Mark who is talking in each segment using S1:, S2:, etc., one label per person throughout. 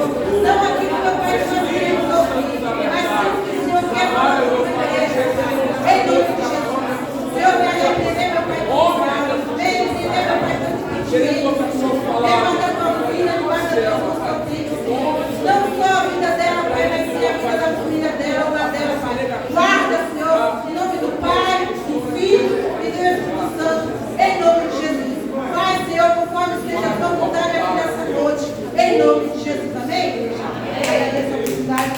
S1: Não aquilo que meu pai fazia no meu filho, mas sim o que o Senhor quer fazer na igreja. Em nome de Jesus. Senhor, me arrepender, meu pai, do pecado. Vem entender, meu pai, do pecado. Levanta a tua filha, guarda Deus no seu filho, Senhor. Não só a vida dela, Pai, mas sim a vida da família dela, o lar dela, Pai. Guarda, Senhor, em nome do Pai, do Filho e do Espírito Santo. Em nome de Jesus. Vai, Senhor, conforme seja a tua vontade aqui nessa noite. Em nome de Jesus. Amém, igreja? Agradeço a oportunidade.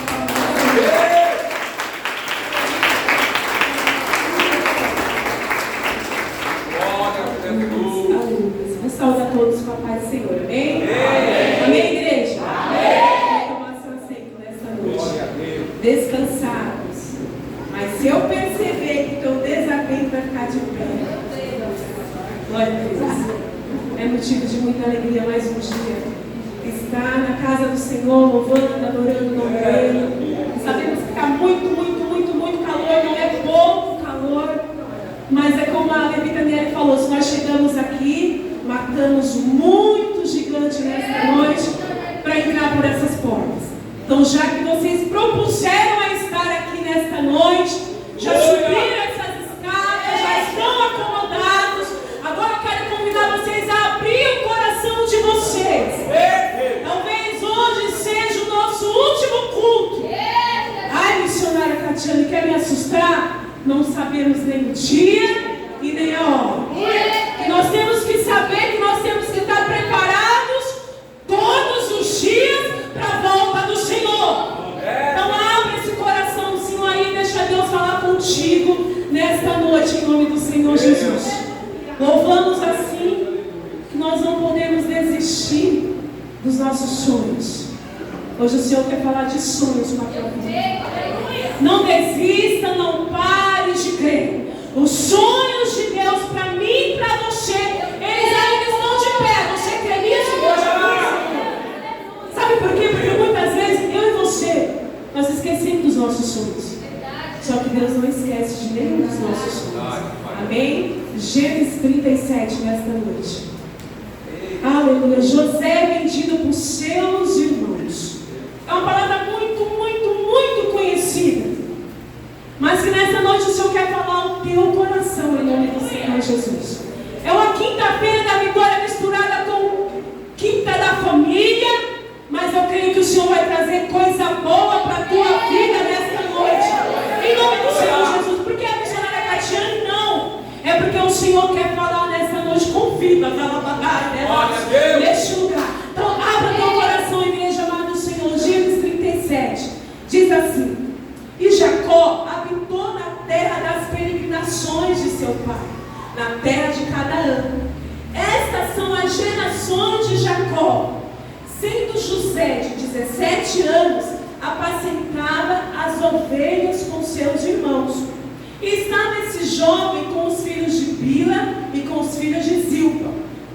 S2: Vou saudar todos com a paz do Senhor. Amém? Amém, amém, igreja? Amém. Vou tomar seu assento nesta noite. Descansados. Mas se eu perceber que estou desafiando para ficar de pé, glória a Deus. É motivo de muita alegria mais um dia. Estar na casa do Senhor, louvando, adorando o nome dele. Sabemos que está muito calor, não é pouco calor. Mas é como a Levita Nelly falou, se nós chegamos aqui, matamos muito gigante nesta noite para entrar por essas portas. Então, já que vocês propuseram a estar aqui nesta noite, já subiram essas escadas, já estão acomodados, agora eu quero convidar vocês a abrir o coração de vocês. Talvez hoje seja o nosso último culto. Ai, missionária Catiane, quer me assustar? Não sabemos nem o dia e nem a hora. Que nós temos que saber que nós temos que estar preparados todos os dias para a volta do Senhor. Então abre esse coraçãozinho aí, deixa Deus falar contigo nesta noite, em nome do Senhor Jesus. Louvamos assim que nós não podemos desistir dos nossos sonhos. Hoje o Senhor quer falar de sonhos com a tua vida. Não desista, não pare de crer. Os sonhos de Deus para mim e para você, eles ainda estão de pé. Você crê nisso? Sabe por quê? Porque muitas vezes eu e você, nós esquecemos dos nossos sonhos. Só que Deus não esquece de nenhum dos nossos sonhos. Amém? Gênesis 37 nesta noite. Aleluia. José é vendido por seus irmãos. É uma palavra muito conhecida. Mas que nessa noite o Senhor quer falar o teu coração em nome do Senhor Jesus. É uma quinta-feira da vitória misturada com quinta da família. Mas eu creio que o Senhor vai trazer coisa boa para a tua vida nesta noite. Em nome do Senhor Jesus. Porque a missionária Catiane não. É porque o Senhor quer falar nesta noite com vida. Neste lugar. Então abra teu coração, igreja amada do Senhor. Gênesis 37 diz assim: e Jacó habitou na terra das peregrinações de seu pai, na terra de Canaã. Estas são as gerações de Jacó. Sendo José de 17 anos, apacentava as ovelhas com seus irmãos. E estava esse jovem com os filhos de Bila e com os filhos de Zilpa,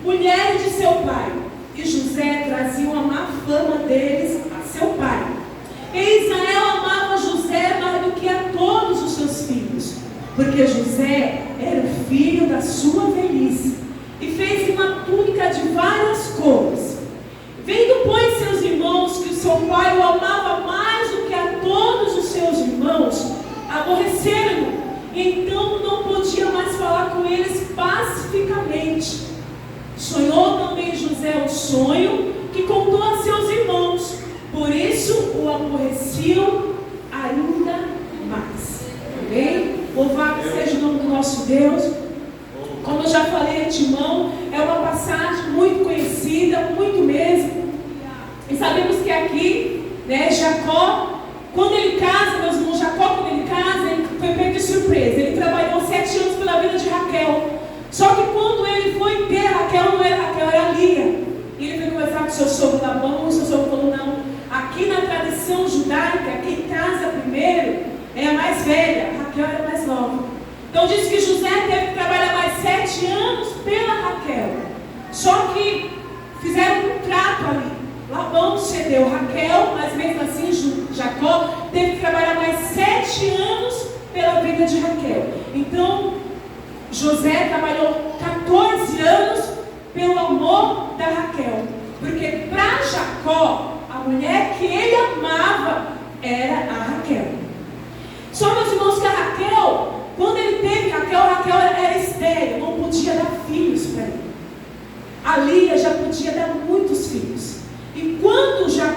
S2: mulheres de seu pai. E José trazia uma má fama deles a seu pai. E Israel amava José mais do que a todos os seus filhos, porque José era o filho da sua velhice, e fez uma túnica de várias cores. Vendo, pois, seus irmãos que o seu pai o amava mais do que a todos os seus irmãos, aborreceram-no. Então não podia mais falar com eles pacificamente. Sonhou também José um sonho que contou a seus irmãos. Por isso o aborreciam ainda mais. Amém? Louvado seja o nome do nosso Deus. Como eu já falei antemão, é uma passagem muito conhecida, muito mesmo. E sabemos que aqui, Jacó, quando ele casa, meus irmãos, Jacó, quando ele casa, ele foi pego de surpresa. Ele trabalhou 7 anos pela vida de Raquel. Só que quando ele foi ter Raquel, não era Raquel, era Lia. E ele foi conversar com o seu sogro Labão, e o seu sogro falou: não, aqui na tradição judaica, quem casa primeiro é a mais velha, Raquel era a mais nova. Então diz que José teve que trabalhar mais 7 anos pela Raquel. Só que fizeram um trato ali. Labão cedeu Raquel, mas mesmo assim Jacó teve que trabalhar mais 7 anos pela vida de Raquel. Então José trabalhou 14 anos pelo amor da Raquel. Porque para Jacó, a mulher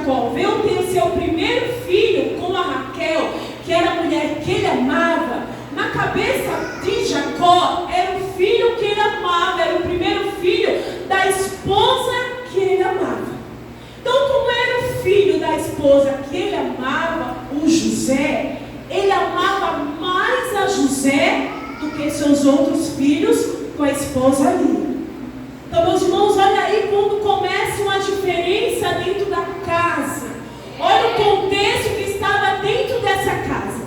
S2: Jacó veio ter seu primeiro filho com a Raquel, que era a mulher que ele amava, na cabeça de Jacó era o filho que ele amava, era o primeiro filho da esposa que ele amava. Então, como era o filho da esposa que ele amava, o José, ele amava mais a José do que seus outros filhos com a esposa Lia. Então, meus irmãos, olha aí quando começa uma diferença dentro da casa. Olha o contexto que estava dentro dessa casa.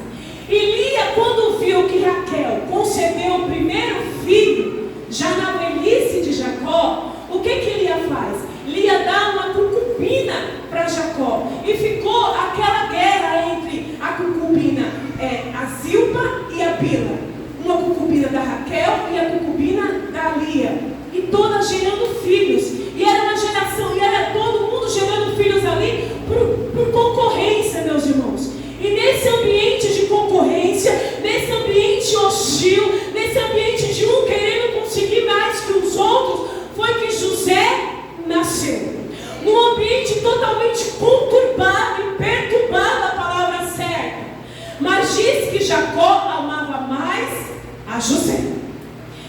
S2: E Lia, quando viu que Raquel concebeu o primeiro filho, já na velhice de Jacó, o que Lia faz? Lia dá uma concubina para Jacó. E ficou aquela guerra entre a concubina a Zilpa e a Bila. Uma concubina da Raquel e a concubina da Lia. E todas gerando filhos. E era uma geração, e era todo mundo gerando filhos ali por concorrência, meus irmãos. E nesse ambiente de concorrência, nesse ambiente hostil, nesse ambiente de um querendo conseguir mais que os outros, foi que José nasceu. Num ambiente totalmente conturbado e perturbado, a palavra certa. Mas diz que Jacó amava mais a José.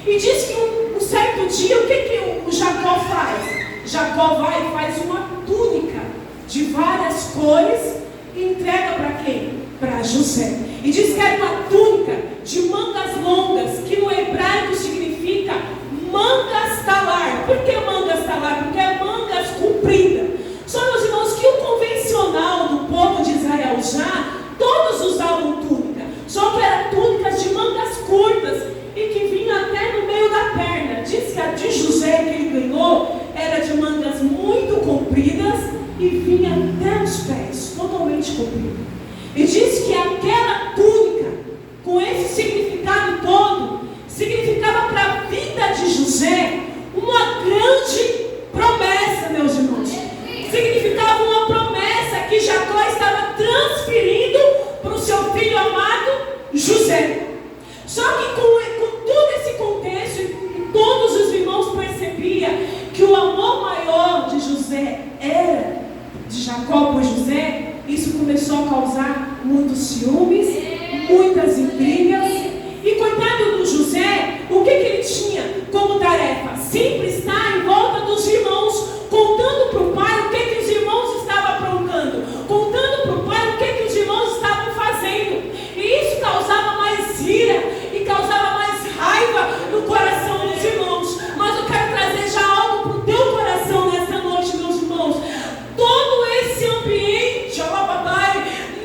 S2: E diz que um certo dia, o que o Jacó faz? Jacó vai e faz uma túnica de várias cores e entrega para quem? Para José. E diz que era uma túnica de mangas longas, que no hebraico significa mangas talar. Por que mangas talar? Porque é mangas compridas. Só, meus irmãos, que o convencional do povo de Israel já, todos usavam túnica. Só que eram túnicas de mangas curtas e que vinha até no meio da perna. Diz que a de José que ele ganhou era de mangas muito compridas e vinha até os pés, totalmente comprida. E diz que aquela túnica, com esse significado todo, significava para a vida de José uma grande promessa, meus irmãos. Significava uma promessa que Jacó estava transferindo para o seu filho amado José. Só que com todo esse contexto, e todos os irmãos percebiam que o amor maior de José era de Jacó por José, isso começou a causar muitos ciúmes, muitas intrigas. E coitado do José, o que ele tinha como tarefa? Sempre estar em volta dos irmãos, contando para o pai o que os irmãos estavam aprontando, contando para o pai o que os irmãos estavam fazendo. E isso causava mais ira e causava mais raiva no coração dos irmãos. Mas eu quero trazer já algo para o teu coração nesta noite, meus irmãos. Todo esse ambiente,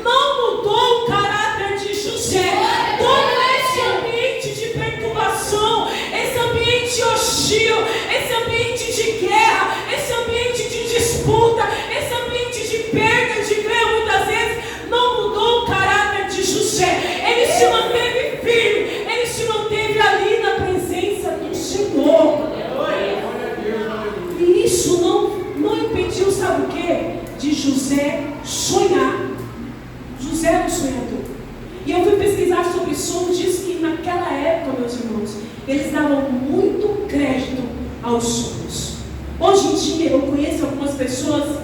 S2: não mudou o caráter de José. Todo esse ambiente de perturbação, esse ambiente hostil, esse ambiente de guerra, esse ambiente de disputa, esse ambiente de perda, de ganho, muitas vezes, não mudou o caráter de José. Ele se manteve firme, ele se manteve ali na presença do Senhor. E isso não impediu, sabe o quê? De José sonhar. José era um sonhador. E eu fui pesquisar sobre sonhos, diz que naquela época, meus irmãos, eles davam muito crédito aos sonhos. Hoje em dia eu conheço algumas pessoas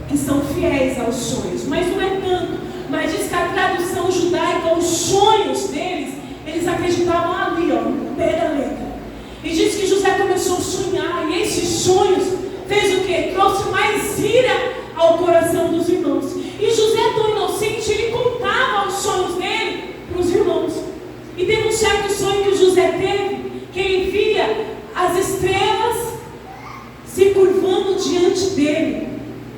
S2: que são fiéis aos sonhos, mas não é tanto. Mas diz que a tradução judaica, os sonhos deles, eles acreditavam ali, no pé da letra. E diz que José começou a sonhar, e esses sonhos fez o quê? Trouxe mais ira ao coração dos irmãos. E José, tão inocente, ele contava os sonhos dele para os irmãos. E teve um certo sonho que José teve, que ele via as estrelas se curvando diante dele.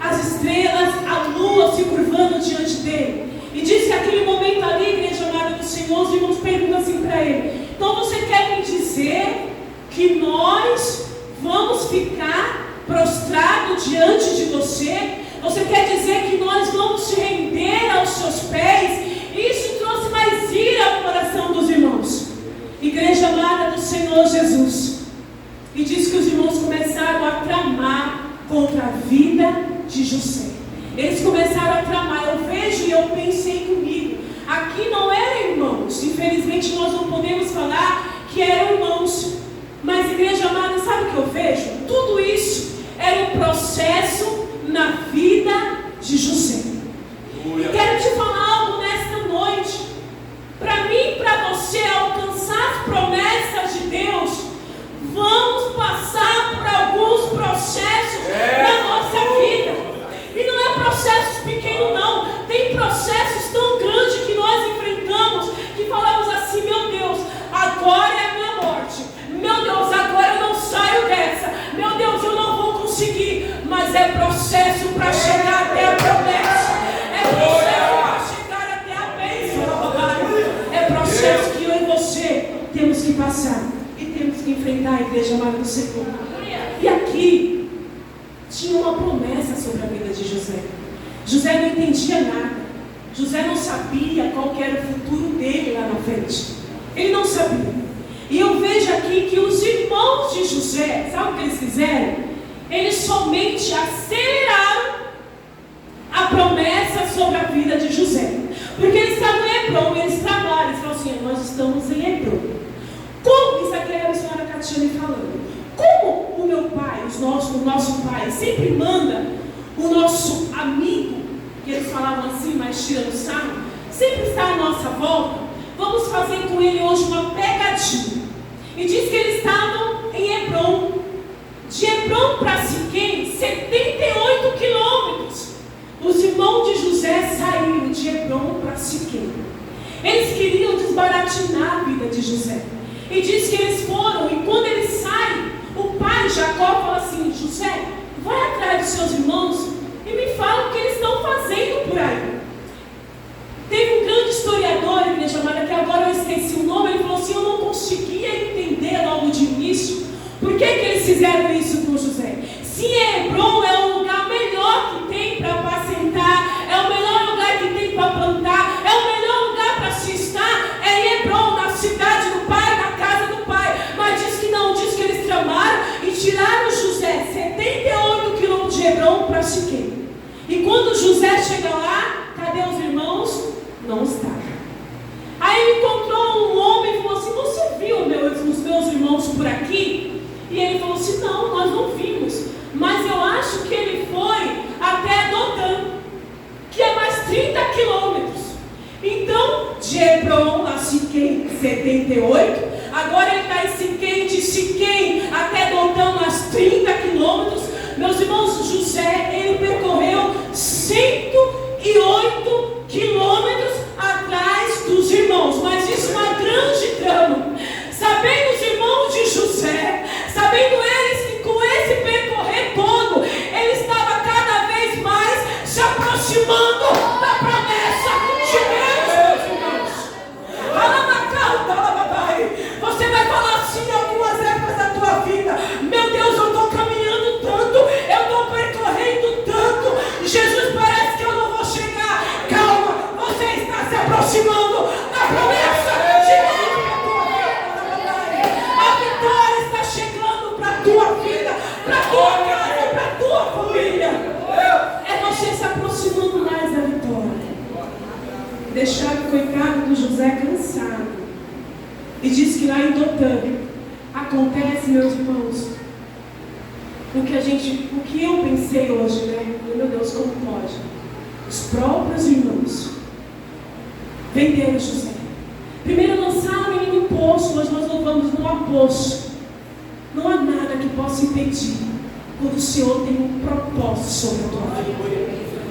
S2: As estrelas, a lua se curvando diante dele. E diz que aquele momento ali, igreja amada do Senhor, os irmãos perguntam assim para ele: então você quer me dizer que nós vamos ficar prostrados diante de você? Você quer dizer que nós vamos se render aos seus pés? Isso trouxe mais ira ao coração dos irmãos. Igreja amada do Senhor Jesus. E diz que os irmãos começaram a tramar contra a vida de José. Eles começaram a tramar. Eu vejo e eu pensei comigo, aqui não eram irmãos. Infelizmente nós não podemos falar que eram irmãos. Mas, igreja amada, sabe o que eu vejo? Tudo isso era um processo na vida de José. E quero te falar algo nesta noite. Para mim e para você alcançar as promessas de Deus, vamos passar por alguns processos na nossa vida. E não é processos pequenos não. Tem processos tão grandes que nós enfrentamos, que falamos assim: meu Deus, agora é a minha morte. Meu Deus, agora eu não saio dessa. Meu Deus, eu não vou conseguir. Mas é processo para chegar até a promessa. É processo para chegar até a bênção. É processo que eu e você temos que passar. E temos que enfrentar a igreja amada do Senhor. E aqui tinha uma promessa sobre a vida de José. José não entendia nada. José não sabia qual que era o futuro dele lá na frente. Ele não sabia. E eu vejo aqui que os irmãos de José, sabe o que eles fizeram? Eles somente aceleraram a promessa sobre a vida de José. Porque eles estavam em Hebron, eles trabalham. Eles falam assim: nós estamos em Hebron. Como? Isso aqui é a senhora Catiane falando. Como o meu pai, o nosso pai, sempre manda o nosso amigo, que eles falavam assim, mas tirando sarro, sempre está à nossa volta, vamos fazer com ele hoje uma pegadinha. E diz que eles estavam em Hebron. De Hebron para Siquém, 78 quilômetros. Os irmãos de José saíram de Hebron para Siquém. Eles queriam desbaratinar a vida de José. E diz que eles foram, e quando eles saem, o pai Jacó fala assim: José, vai atrás dos seus irmãos e me fala o que eles estão fazendo por aí. Teve um grande historiador, igreja amada, que agora eu esqueci o nome. Ele falou assim: eu não conseguia entender logo de início por que eles fizeram isso com José. Se Hebron é o lugar melhor que tem para apacentar, é o melhor lugar que tem para plantar, é o melhor lugar para se estar, é em Hebron, na cidade do pai, na casa do pai. Mas diz que não, diz que eles tramaram e tiraram José 78 quilômetros de Hebron para Siquém. E quando José chega lá, cadê os irmãos? Não está. Aí ele encontrou um homem e falou assim: você viu os meus irmãos por aqui? E ele falou assim: não, nós não vimos, mas eu acho que ele foi até Dotã, que é mais 30 quilômetros. Então, de Hebron a Siquém, 78. Agora ele está em Siquém, de Siquém até Dotã, mais 30 quilômetros. Meus irmãos, José, ele percorreu 108 quilômetros atrás dos irmãos. Mas isso é uma grande trama. Sabendo os irmãos de José, sabendo eles que com esse percorrer todo, ele estava cada vez mais se aproximando da promessa de Deus, meus irmãos. Você vai falar assim em algumas épocas da tua vida: meu Deus, eu estou caminhando tanto, eu estou percorrendo tanto, Jesus, parece que eu não vou chegar. Calma, você está se aproximando da promessa de Deus. A vitória está chegando para a tua vida, para a tua casa, para a tua família. É você se aproximando mais da vitória. Deixaram o coitado do José cansado. E diz que lá em Dotã acontece, meus irmãos, o que eu pensei hoje, né? Meu Deus, como pode? Os próprios irmãos venderam José. Primeiro lançaram ele no poço. Hoje nós louvamos: não há poço, não há nada que possa impedir quando o Senhor tem um propósito sobre a tua vida.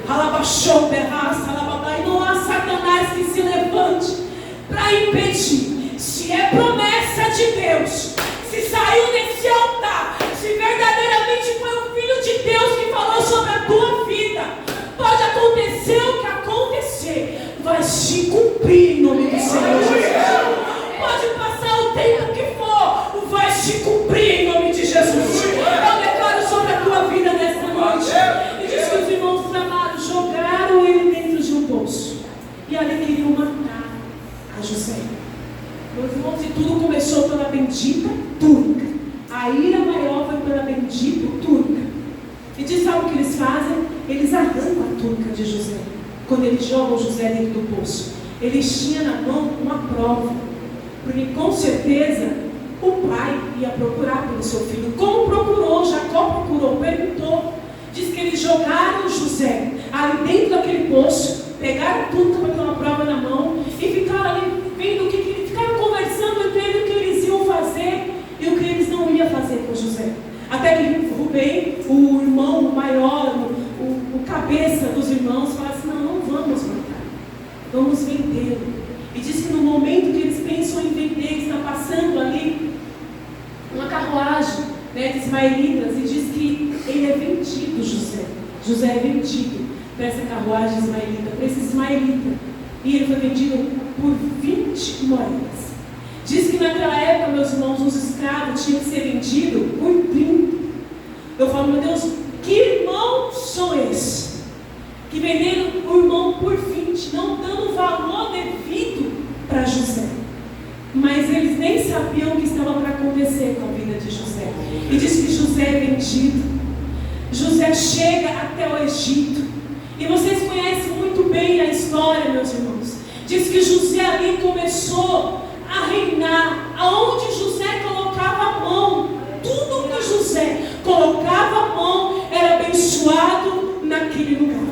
S2: Alabachou, berraça, alababá. E não há Satanás que se levante para impedir. Se é promessa de Deus, se saiu desse altar, se verdadeiramente foi o Filho de Deus que falou sobre a tua vida, pode acontecer o que acontecer, vai se cumprir em nome do Senhor Jesus. Pode passar o tempo que for, vai se cumprir em nome de Jesus. Eu declaro sobre a tua vida nesta noite. E diz que os irmãos amados jogaram ele dentro de um poço, e ali queriam matar a José. Meus irmãos, e tudo começou pela bendita túnica. A ira maior foi pela bendita túnica. E diz, sabe o que eles fazem? Eles arrancam a túnica de José. Quando eles jogam José dentro do poço, eles tinham na mão uma prova. Porque com certeza o pai ia procurar pelo seu filho. Como procurou? Jacó procurou, perguntou. Diz que eles jogaram José. ali dentro daquele poço, pegaram tudo para ter uma prova na mão e ficaram ali vendo ficaram conversando entre eles o que eles iam fazer e o que eles não iam fazer com José. Até que Rubem, o irmão maior, o cabeça dos irmãos, fala assim: não vamos matar, vamos vendê-lo. E diz que no momento que eles pensam em vender, está passando ali uma carruagem, né, de ismaelitas, e diz que ele é vendido, José é vendido para essa carruagem ismaelita, para esse ismaelita, e ele foi vendido por 20 moedas. Diz que naquela época, meus irmãos, os escravos tinham que ser vendidos por 30. Eu falo: meu Deus, que irmãos são esses que venderam o irmão por 20, não dando o valor devido para José? Mas eles nem sabiam o que estava para acontecer com a vida de José. E diz que José é vendido. José chega até o Egito. E vocês conhecem muito bem a história, meus irmãos. Diz que José ali começou a reinar. Aonde José colocava a mão, tudo que José colocava a mão era abençoado naquele lugar.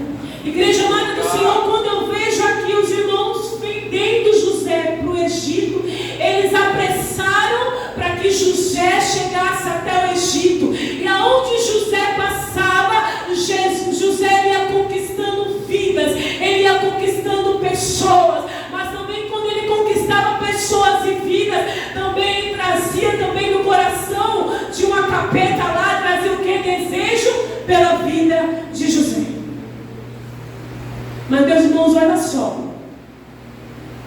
S2: Igreja amada do Senhor, quando eu vejo aqui os irmãos vendendo José para o Egito, eles apressaram para que José chegasse até o Egito. E aonde José passava, José ia conquistando vidas, ele ia conquistando pessoas. Mas também quando ele conquistava pessoas e vidas, também ele trazia também no coração de uma capeta lá, trazia o que? Desejo pela vida de José. Mas, meus irmãos, olha só,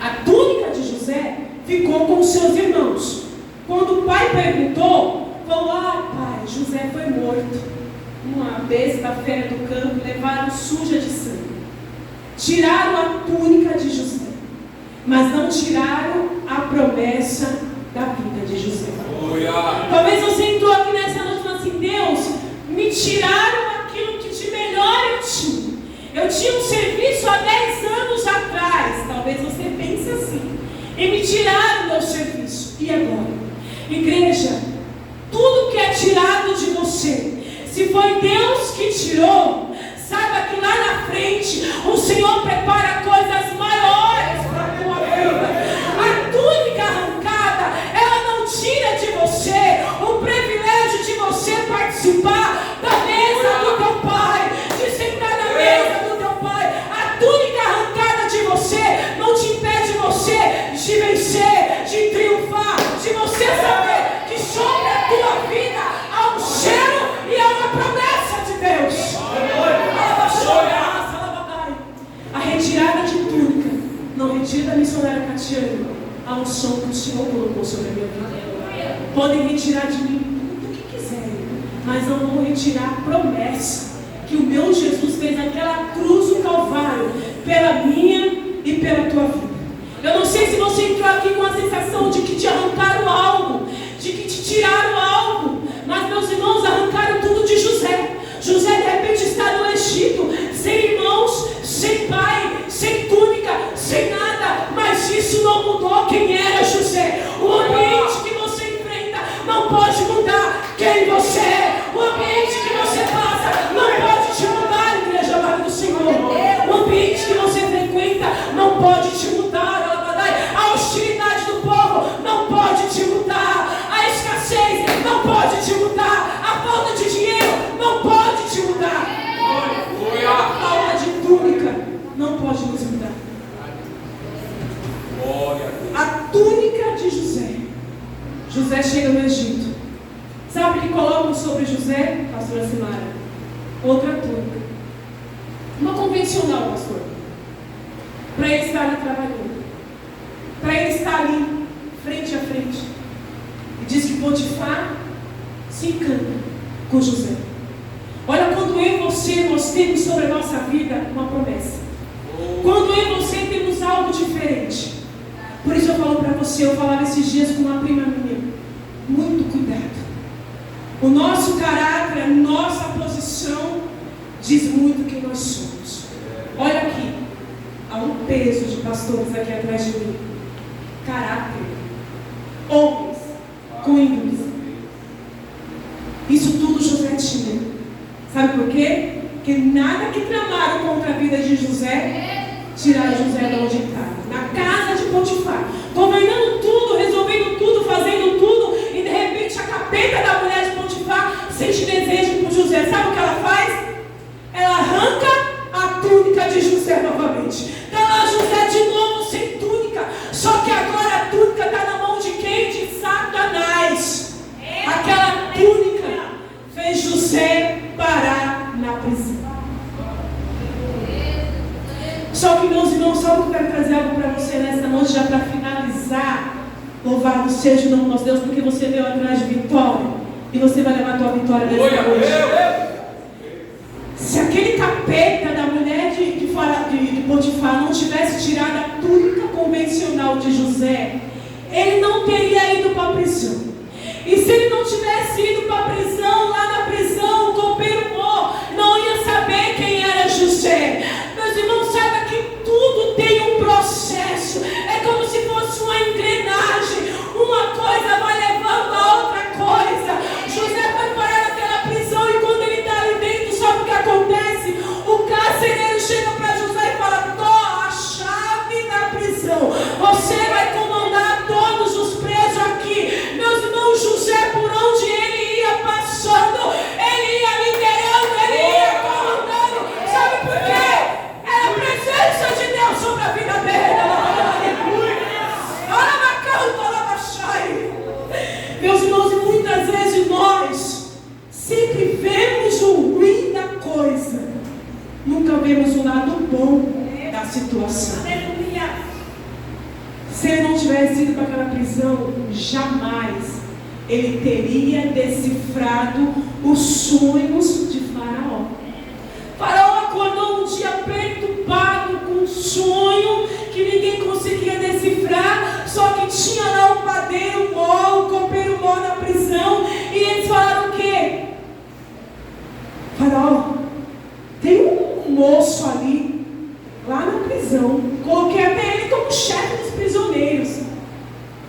S2: a túnica de José ficou com os seus irmãos. Quando o pai perguntou, falou: pai, José foi morto, uma besta fera do campo, levaram suja de sangue. Tiraram a túnica de José, mas não tiraram a promessa da vida de José. Talvez você entrou aqui nessa noite e falou assim: Deus, me tiraram aquilo que de melhor eu tinha. Eu tinha um serviço há 10 anos atrás. Talvez você pense assim: e me tiraram o meu serviço. E agora? Igreja, tudo que é tirado de você, se foi Deus que tirou, saiba que lá na frente o Senhor prepara coisas maiores para a tua vida. A túnica arrancada, ela não tira de você o privilégio de você participar da mesa do teu Pai, de sentar na mesa do teu Pai. A túnica arrancada de você não te impede de vencer, de triunfar, de você saber que sobre a tua vida há um cheiro e há uma promessa de Deus. A retirada de túnica não retira da missionária Catiane a unção que o Senhor colocou sobre a minha vida. Podem retirar de mim tudo o que quiserem, mas não vão retirar a promessa que o meu Jesus fez naquela cruz do Calvário, pela minha e pela tua vida. Eu não sei se você entrou aqui com a sensação de que te arrancaram algo, de que te tiraram algo, mas meus irmãos, arrancaram tudo de José. José de repente está no Egito, sem irmãos, sem pai, sem túnica, sem nada, mas isso não mudou quem era José. O ambiente que você enfrenta não pode mudar quem você é. O ambiente que você passa não pode te mudar, igreja amada do Senhor. O ambiente que você frequenta não pode te mudar. A hostilidade do povo não pode te mudar. A escassez não pode te mudar. A falta de dinheiro não pode te mudar. A falta de túnica não pode nos mudar. A túnica de José. José chega no Egito. Sabe o que colocam sobre José, pastora Simara? Outra túnica. Uma convencional, pastor. Para ele estar ali trabalhando. Para ele estar ali, frente a frente. E diz que Potifar se encanta com José. Olha, quando eu e você, nós temos sobre a nossa vida uma promessa. Quando eu e você temos algo diferente. Por isso eu falo para você, eu falava esses dias com uma prima minha. Muito cuidado. O nosso caráter, a nossa posição, diz muito quem nós somos. Olha aqui, há um peso de pastores aqui atrás de mim. Caráter. Homens com ímpetos. Isso tudo José tinha. Sabe por quê? Porque nada e tramaram contra a vida de José, tirar José de onde estava, na casa de Potifar, governando tudo, resolvendo tudo, fazendo tudo, e de repente a capeta da mulher de Potifar sente desejo por José. Sabe o que ela faz? Ela arranca a túnica de José novamente. Está lá José de novo sem túnica, só que agora a túnica está na mão de quem? De Satanás. Aquela túnica fez José parar na prisão. Só que, meus irmãos, só que eu quero trazer algo para você nessa noite, já para finalizar. Louvado seja o nome do nosso Deus, porque você veio atrás de vitória, e você vai levar a tua vitória nessa noite. Se aquele capeta da mulher de Potifar não tivesse tirado a túnica convencional de José, ele não teria ido para a prisão. E se ele não tivesse ido para a prisão, lá na prisão, o copeiro não ia saber quem era José. Meus irmãos, saiba que tudo tem um processo. É como se fosse uma engrenagem. Uma coisa vai levando a outra coisa. José foi parar naquela prisão, e quando ele está ali dentro, sabe o que acontece? O carcereiro chega para José e fala: toma a chave da prisão. Você vai comandar todos os presos aqui. Meus irmãos, José, por onde ele ia passando, ele ia liderando, ele ia comandando. Sabe por quê? Era a presença de Deus sobre a vida dele. Meus irmãos, e muitas vezes nós sempre vemos o ruim da coisa, nunca vemos o lado bom da situação. Se ele não tivesse ido para aquela prisão, jamais ele teria decifrado os sonhos de Faraó. Faraó acordou um dia perturbado com um sonho que ninguém conseguia decifrar, só que tinha lá o padeiro mó, o copeiro mó na prisão, e eles falaram o quê? Faraó, tem um moço ali, lá na prisão, coloquei até ele como chefe dos prisioneiros.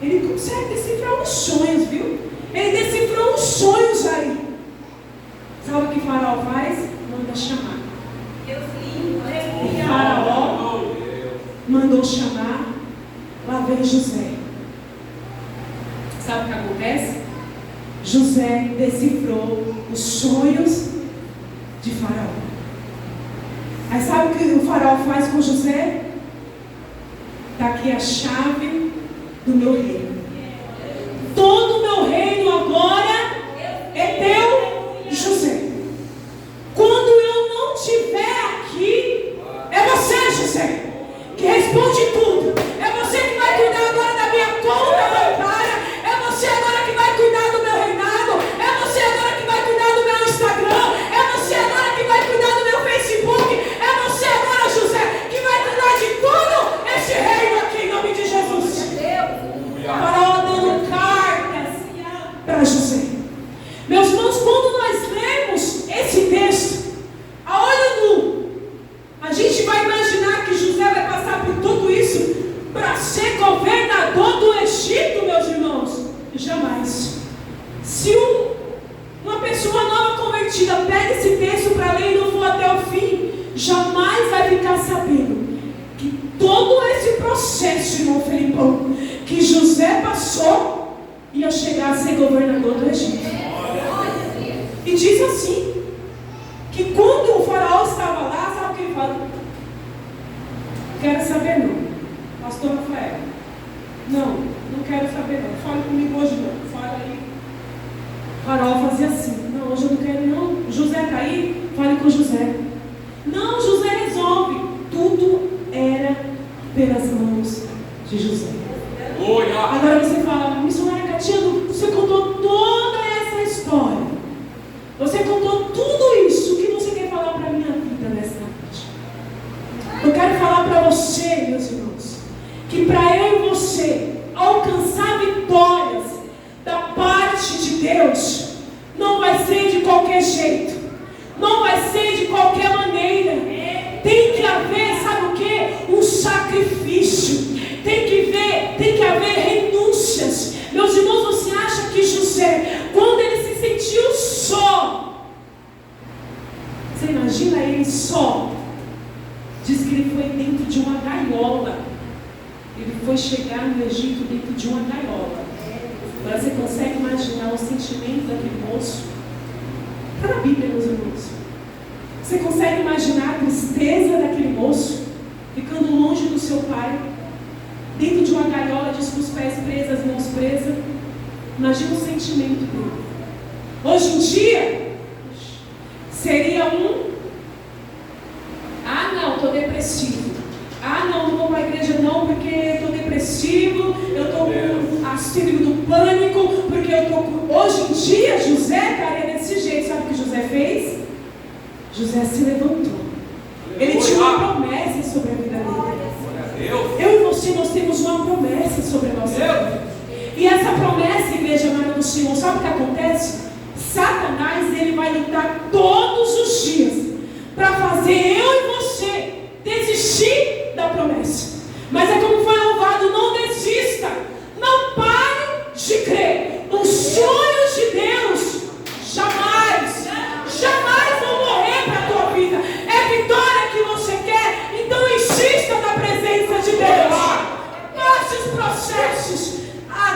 S2: Ele consegue decifrar os sonhos, viu? Ele decifrou os sonhos aí. Sabe o que Faraó faz? Manda chamar. O Faraó mandou chamar. Lá vem José. Sabe o que acontece? José decifrou os sonhos de Faraó. Aí sabe o que o Faraó faz com José? Está aqui a chave do meu reino. Todo o meu reino agora é teu, José. Quando eu não estiver aqui, é você, José, que responde tudo. É você que vai cuidar agora da minha conta bancária. É você agora que vai cuidar do meu reinado. É você agora que vai cuidar do meu Instagram. É você agora que vai cuidar do meu Facebook. É você agora, José, que vai cuidar de todo esse reino aqui, em nome de Jesus. Faraó dando cartas para José. Meus irmãos, quando nós lemos esse texto, a olho nu, a gente vai imaginar que José vai passar por tudo isso para ser governador do Egito, meus irmãos. Jamais. Se uma pessoa nova convertida pega esse texto para ler e não for até o fim, jamais vai ficar sabendo que todo esse processo, irmão Felipão, que José passou, ia chegar a ser governador do Egito. E diz assim, que quando o faraó estava lá, sabe o que ele falou? Quero saber não. Pastor Rafael, não quero saber não. Fale comigo hoje não. Fala aí. O faraó fazia assim, não, hoje eu não quero não. José está aí? Fale com José. Não, José resolve. Tudo era pelas mãos de José. Agora você fala, missionária Catiano, você contou toda essa história. Você contou tudo isso. O que você quer falar para a minha vida nessa noite? Eu quero falar para você, meus irmãos, que para eu e você alcançar vitórias da parte de Deus, não vai ser de qualquer jeito, não vai ser de qualquer maneira. Tem que haver, sabe o que? Um sacrifício. Tem que haver renúncias. Meus irmãos, você acha que José, quando ele se sentiu só, você imagina ele só, Diz que ele foi dentro de uma gaiola. Ele foi chegar no Egito dentro de uma gaiola. Agora você consegue imaginar o sentimento daquele moço? Está na Bíblia, meus irmãos. Você consegue imaginar a tristeza daquele moço, ficando longe do seu pai, dentro de uma gaiola, diz com os pés presos, as mãos presas? Imagina o sentimento dele. Hoje em dia, seria não, estou depressivo. Não vou para a igreja não, porque estou depressivo, eu estou com a síndrome do pânico, porque eu estou com... Hoje em dia, José estaria desse jeito. Sabe o que José fez? José se levantou. Ele tinha uma promessa sobre a vida dele. Eu e você, nós temos uma promessa sobre a nossa vida. E essa promessa, igreja amada do Senhor, sabe o que acontece? Satanás, ele vai lutar todos os dias para fazer eu e você desistir da promessa. Mas é como foi louvado: não desista, não pare de crer. Os sonhos de Deus jamais vão morrer para a tua vida. É vitória que você quer, então insista na presença de Deus. Passe os processos.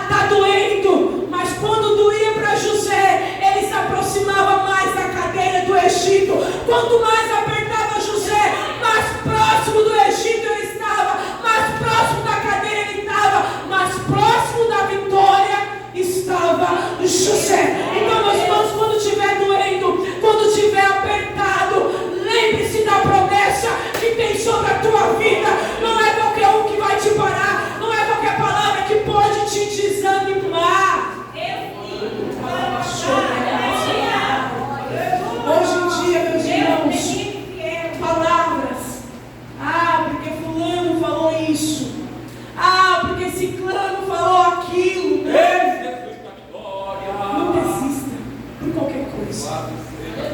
S2: Está doendo, mas quando doía para José, ele se aproximava mais da cadeira do Egito. Quanto mais apertava José, mais próximo do Egito ele estava, mais próximo da cadeira ele estava, mais próximo da vitória estava José. Então, meus irmãos, quando estiver doendo, quando estiver apertado, lembre-se da promessa que tem sobre a tua vida. Não é qualquer um que vai te parar, não é qualquer palavra que pode te desanimar. Hoje em dia, meus irmãos, palavras: porque fulano falou isso, porque ciclano falou aquilo. Não desista por qualquer coisa.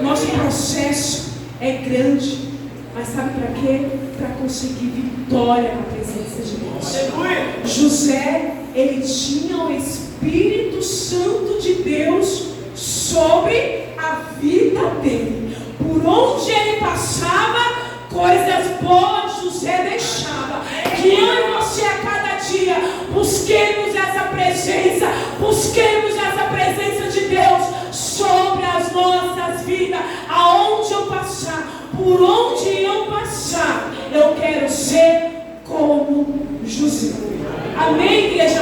S2: Nosso processo é grande, mas sabe para quê? Para conseguir vitória na presença de Deus. José, ele tinha o Espírito Santo de Deus sobre a vida dele. Por onde ele passava, coisas boas José deixava. Que eu e você a cada dia busquemos essa presença de Deus sobre as nossas vidas. Aonde eu passar, por onde eu passar, eu quero ser como José. Amém, igreja?